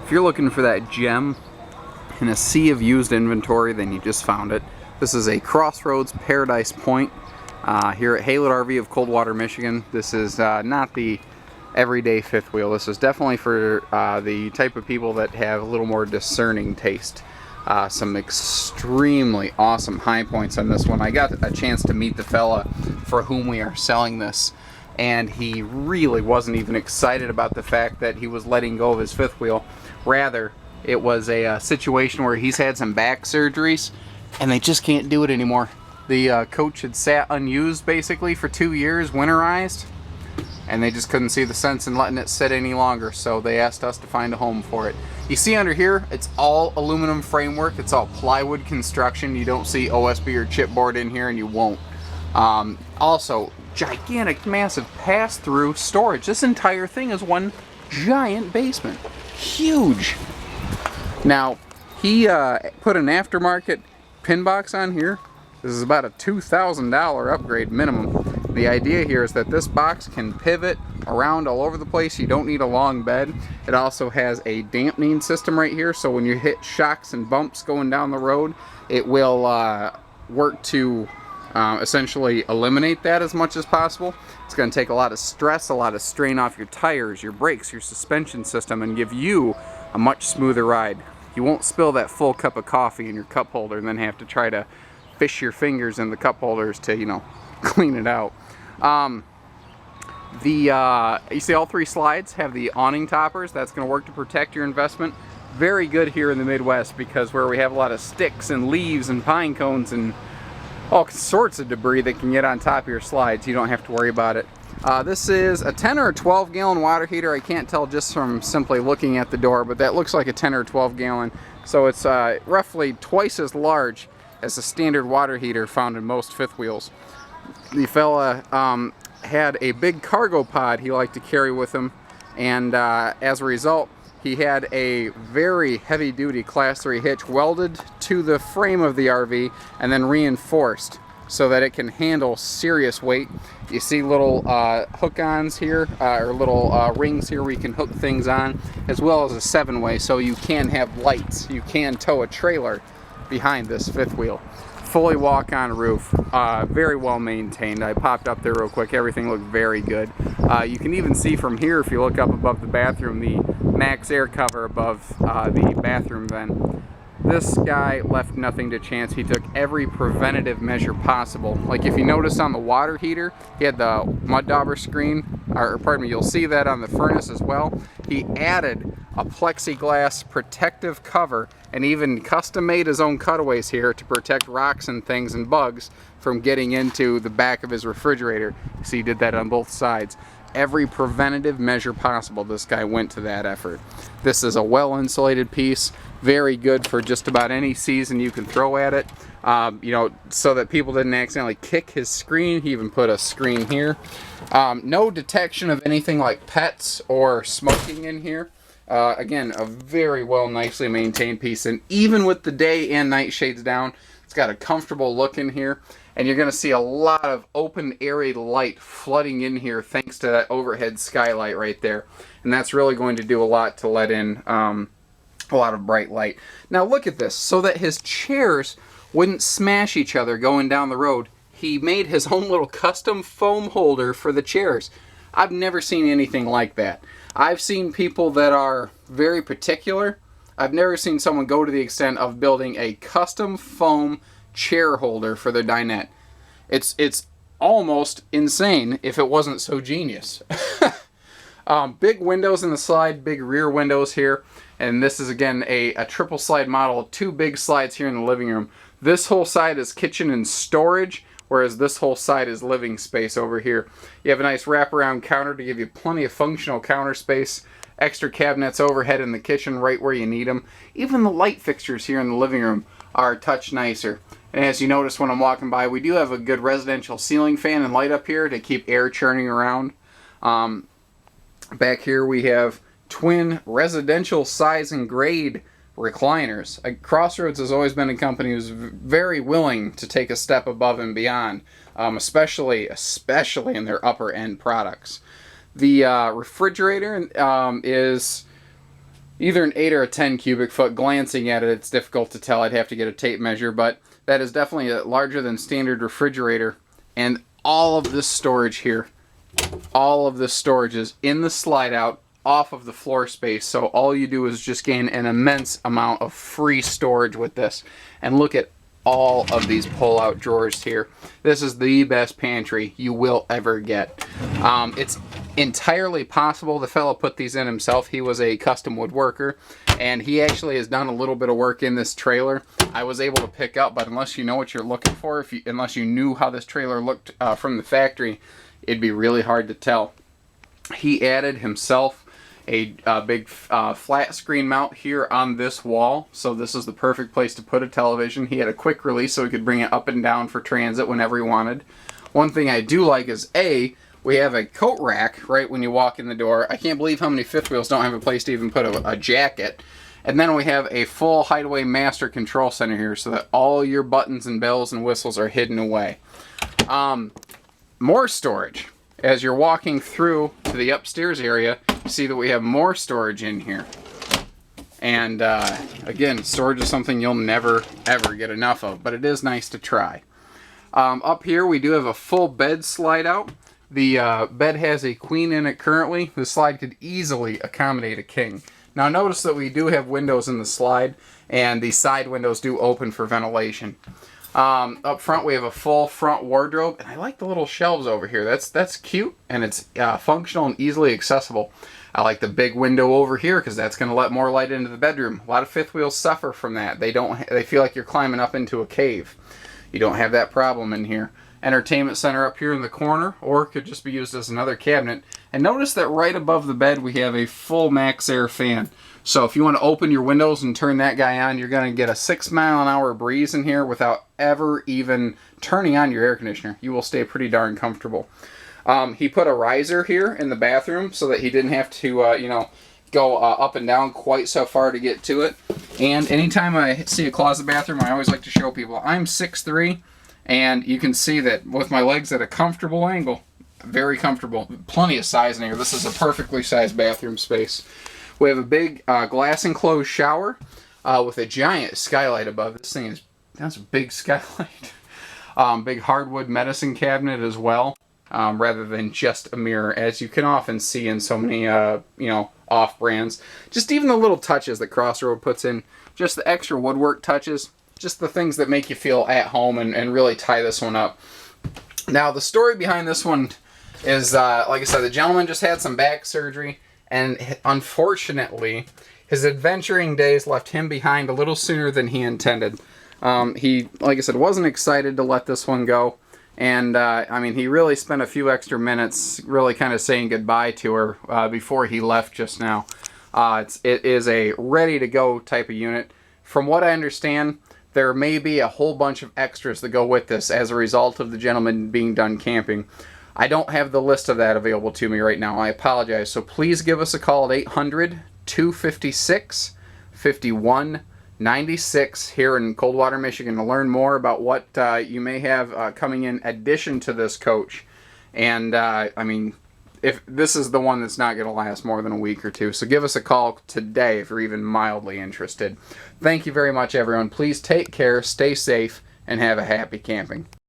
If you're looking for that gem in a sea of used inventory, then you just found it. This is a CrossRoads Paradise Pointe here at Haylett RV of Coldwater, Michigan. This is not the everyday fifth wheel. This is definitely for the type of people that have a little more discerning taste. Some extremely awesome high points on this one. I got a chance to meet the fella for whom we are selling this, and he really wasn't even excited about the fact that he was letting go of his fifth wheel. Rather, it was a situation where he's had some back surgeries and they just can't do it anymore. The coach had sat unused basically for 2 years, winterized, and they just couldn't see the sense in letting it sit any longer, so they asked us to find a home for it. You see under here, it's all aluminum framework, it's all plywood construction. You don't see OSB or chipboard in here, and you won't. Also, gigantic, massive pass-through storage. This entire thing is one giant basement. Huge. Now, he put an aftermarket pin box on here. This is about a $2,000 upgrade minimum. The idea here is that this box can pivot around all over the place. You don't need a long bed. It also has a dampening system right here, so when you hit shocks and bumps going down the road, it will work to essentially eliminate that as much as possible. It's going to take a lot of stress, a lot of strain off your tires, your brakes, your suspension system, and give you a much smoother ride. You won't spill that full cup of coffee in your cup holder and then have to try to fish your fingers in the cup holders to, you know, clean it out. You see all three slides have the awning toppers. That's going to work to protect your investment. Very good here in the Midwest, because where we have a lot of sticks and leaves and pine cones and all sorts of debris that can get on top of your slides, you don't have to worry about it. This is a 10 or 12 gallon water heater. I can't tell just from simply looking at the door, but that looks like a 10 or 12 gallon. So it's roughly twice as large as a standard water heater found in most fifth wheels. The fella had a big cargo pod he liked to carry with him, and as a result, he had a very heavy-duty Class 3 hitch welded to the frame of the RV and then reinforced so that it can handle serious weight. You see little hook-ons here, or little rings here where you can hook things on, as well as a 7-way, so you can have lights. You can tow a trailer behind this fifth wheel. Fully walk-on roof, very well maintained. I popped up there real quick. Everything looked very good. You can even see from here, if you look up above the bathroom, the max air cover above the bathroom vent. This guy left nothing to chance. He took every preventative measure possible. Like if you notice on the water heater, he had the mud dauber screen, or pardon me, you'll see that on the furnace as well. He added a plexiglass protective cover and even custom made his own cutaways here to protect rocks and things and bugs from getting into the back of his refrigerator. So he did that on both sides. Every preventative measure possible, this guy went to that effort. This is a well insulated piece, very good for just about any season you can throw at it. You know, so that people didn't accidentally kick his screen. He even put a screen here. No detection of anything like pets or smoking in here. Again, a very well, nicely maintained piece, and even with the day and night shades down, it's got a comfortable look in here, and you're going to see a lot of open, airy light flooding in here thanks to that overhead skylight right there, and that's really going to do a lot to let in a lot of bright light. Now look at this. So that his chairs wouldn't smash each other going down the road, he made his own little custom foam holder for the chairs. I've never seen anything like that. I've seen people that are very particular. I've never seen someone go to the extent of building a custom foam chair holder for their dinette. It's almost insane if it wasn't so genius. Big windows in the slide, big rear windows here, and this is again a triple slide model, 2 big slides here in the living room. This whole side is kitchen and storage, whereas this whole side is living space over here. You have a nice wraparound counter to give you plenty of functional counter space. Extra cabinets overhead in the kitchen right where you need them. Even the light fixtures here in the living room are a touch nicer. And as you notice when I'm walking by, we do have a good residential ceiling fan and light up here to keep air churning around. Back here we have twin residential size and grade recliners. CrossRoads has always been a company who's very willing to take a step above and beyond, especially in their upper end products. The refrigerator is either an 8 or a 10 cubic foot. Glancing at it, it's difficult to tell. I'd have to get a tape measure, but that is definitely a larger than standard refrigerator. And all of this storage here, all of this storage is in the slide out off of the floor space. So all you do is just gain an immense amount of free storage with this. And look at all of these pull-out drawers here. This is the best pantry you will ever get. It's entirely possible the fellow put these in himself. He was a custom woodworker, and he actually has done a little bit of work in this trailer. I was able to pick up, but unless you know what you're looking for, unless you knew how this trailer looked from the factory, it'd be really hard to tell. He added himself a big flat screen mount here on this wall, so this is the perfect place to put a television. He had a quick release so he could bring it up and down for transit whenever he wanted. One thing I do like is we have a coat rack right when you walk in the door. I can't believe how many fifth wheels don't have a place to even put a jacket. And then we have a full Hideaway Master Control Center here so that all your buttons and bells and whistles are hidden away. More storage. As you're walking through to the upstairs area, you see that we have more storage in here. And again, storage is something you'll never ever get enough of, but it is nice to try. Up here we do have a full bed slide out. The bed has a queen in it currently. The slide could easily accommodate a king. Now notice that we do have windows in the slide, and the side windows do open for ventilation. Up front we have a full front wardrobe, and I like the little shelves over here. That's cute, and it's functional and easily accessible. I like the big window over here because that's going to let more light into the bedroom. A lot of fifth wheels suffer from that. They feel like you're climbing up into a cave. You don't have that problem in here. Entertainment center up here in the corner, or it could just be used as another cabinet. And notice that right above the bed we have a full max air fan. So if you want to open your windows and turn that guy on, you're going to get a 6-mile-an-hour breeze in here without ever even turning on your air conditioner. You will stay pretty darn comfortable. He put a riser here in the bathroom so that he didn't have to, go up and down quite so far to get to it. And anytime I see a closet bathroom, I always like to show people I'm 6'3", and you can see that with my legs at a comfortable angle, very comfortable, plenty of size in here. This is a perfectly sized bathroom space. We have a big glass enclosed shower with a giant skylight above. This thing that's a big skylight. Big hardwood medicine cabinet as well, rather than just a mirror, as you can often see in so many off brands. Just even the little touches that CrossRoads puts in, just the extra woodwork touches, just the things that make you feel at home and really tie this one up. Now the story behind this one is, like I said, the gentleman just had some back surgery, and unfortunately his adventuring days left him behind a little sooner than he intended. He, like I said, wasn't excited to let this one go, and he really spent a few extra minutes really kind of saying goodbye to her before he left just now. It is a ready to go type of unit. From what I understand, there may be a whole bunch of extras that go with this as a result of the gentleman being done camping. I don't have the list of that available to me right now. I apologize. So please give us a call at 800-256-5196 here in Coldwater, Michigan to learn more about what you may have coming in addition to this coach. And if this is the one that's not going to last more than a week or two. So give us a call today if you're even mildly interested. Thank you very much, everyone. Please take care, stay safe, and have a happy camping.